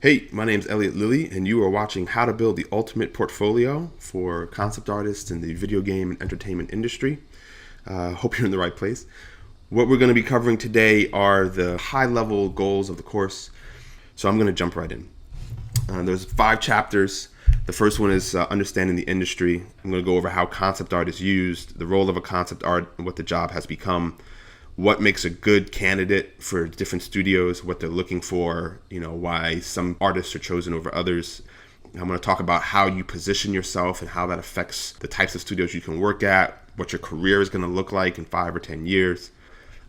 Hey, my name's Elliot Lilly, and you are watching How to Build the Ultimate Portfolio for Concept Artists in the video game and entertainment industry. Hope you're in the right place. What we're going to be covering today are the high-level goals of the course, so I'm going to jump right in. There's 5 chapters. The first one is understanding the industry. I'm going to go over how concept art is used, the role of a concept art, and what the job has become. What makes a good candidate for different studios, what they're looking for, why some artists are chosen over others. I'm going to talk about how you position yourself and how that affects the types of studios you can work at, what your career is going to look like in 5 or 10 years.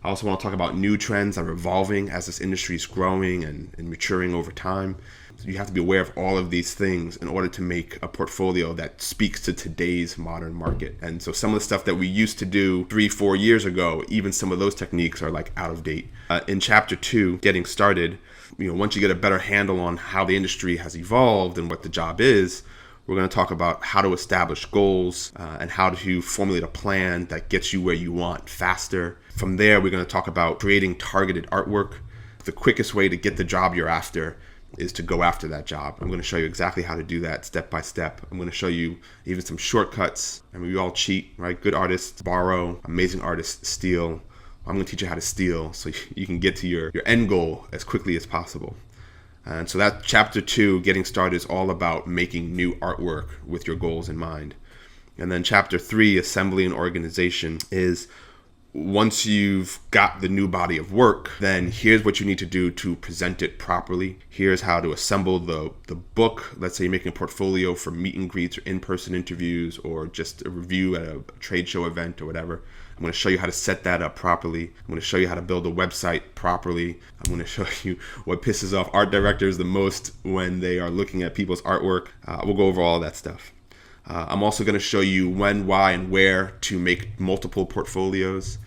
I also want to talk about new trends that are evolving as this industry is growing and maturing over time. You have to be aware of all of these things in order to make a portfolio that speaks to today's modern market. And so some of the stuff that we used to do 3-4 years ago, even some of those techniques are like out of date. In chapter 2, getting started, once you get a better handle on how the industry has evolved and what the job is, we're going to talk about how to establish goals and how to formulate a plan that gets you where you want faster. From there, we're going to talk about creating targeted artwork. The quickest way to get the job you're after is to go after that job. I'm going to show you exactly how to do that step by step. I'm going to show you even some shortcuts. I mean, we all cheat, right? Good artists borrow, amazing artists steal. I'm going to teach you how to steal so you can get to your end goal as quickly as possible. And so that chapter 2, getting started, is all about making new artwork with your goals in mind. And then chapter 3, assembly and organization, is once you've got the new body of work, then here's what you need to do to present it properly. Here's how to assemble the book. Let's say you're making a portfolio for meet and greets or in-person interviews or just a review at a trade show event or whatever. I'm going to show you how to set that up properly. I'm going to show you how to build a website properly. I'm going to show you what pisses off art directors the most when they are looking at people's artwork. We'll go over all that stuff. I'm also going to show you when, why, and where to make multiple portfolios.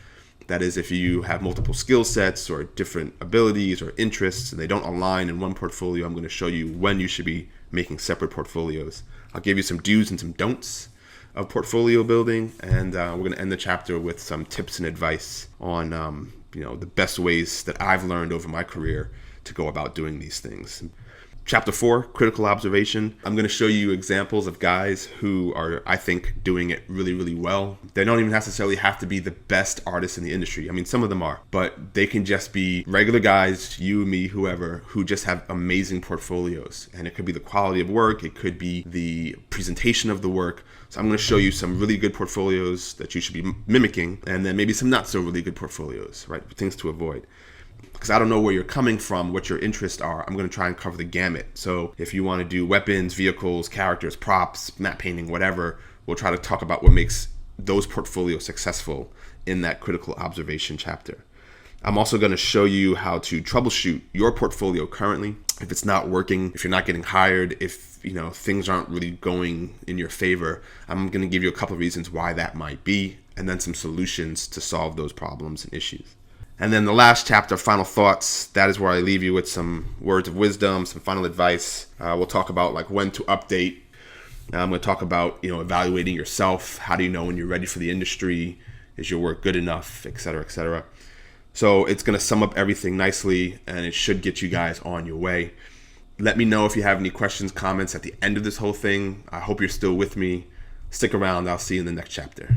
That is, if you have multiple skill sets or different abilities or interests and they don't align in one portfolio, I'm going to show you when you should be making separate portfolios. I'll give you some do's and some don'ts of portfolio building, and we're going to end the chapter with some tips and advice on the best ways that I've learned over my career to go about doing these things. Chapter 4, critical observation. I'm going to show you examples of guys who are, I think, doing it really, really well. They don't even necessarily have to be the best artists in the industry. I mean, some of them are, but they can just be regular guys, you, me, whoever, who just have amazing portfolios. And it could be the quality of work. It could be the presentation of the work. So I'm going to show you some really good portfolios that you should be mimicking, and then maybe some not so really good portfolios, right? Things to avoid. Because I don't know where you're coming from, what your interests are. I'm going to try and cover the gamut. So if you want to do weapons, vehicles, characters, props, map painting, whatever, we'll try to talk about what makes those portfolios successful in that critical observation chapter. I'm also going to show you how to troubleshoot your portfolio currently. If it's not working, if you're not getting hired, if things aren't really going in your favor, I'm going to give you a couple of reasons why that might be, and then some solutions to solve those problems and issues. And then the last chapter, final thoughts, that is where I leave you with some words of wisdom, some final advice. We'll talk about when to update. I'm going to talk about evaluating yourself. How do you know when you're ready for the industry? Is your work good enough, et cetera, et cetera. So it's going to sum up everything nicely, and it should get you guys on your way. Let me know if you have any questions, comments at the end of this whole thing. I hope you're still with me. Stick around. I'll see you in the next chapter.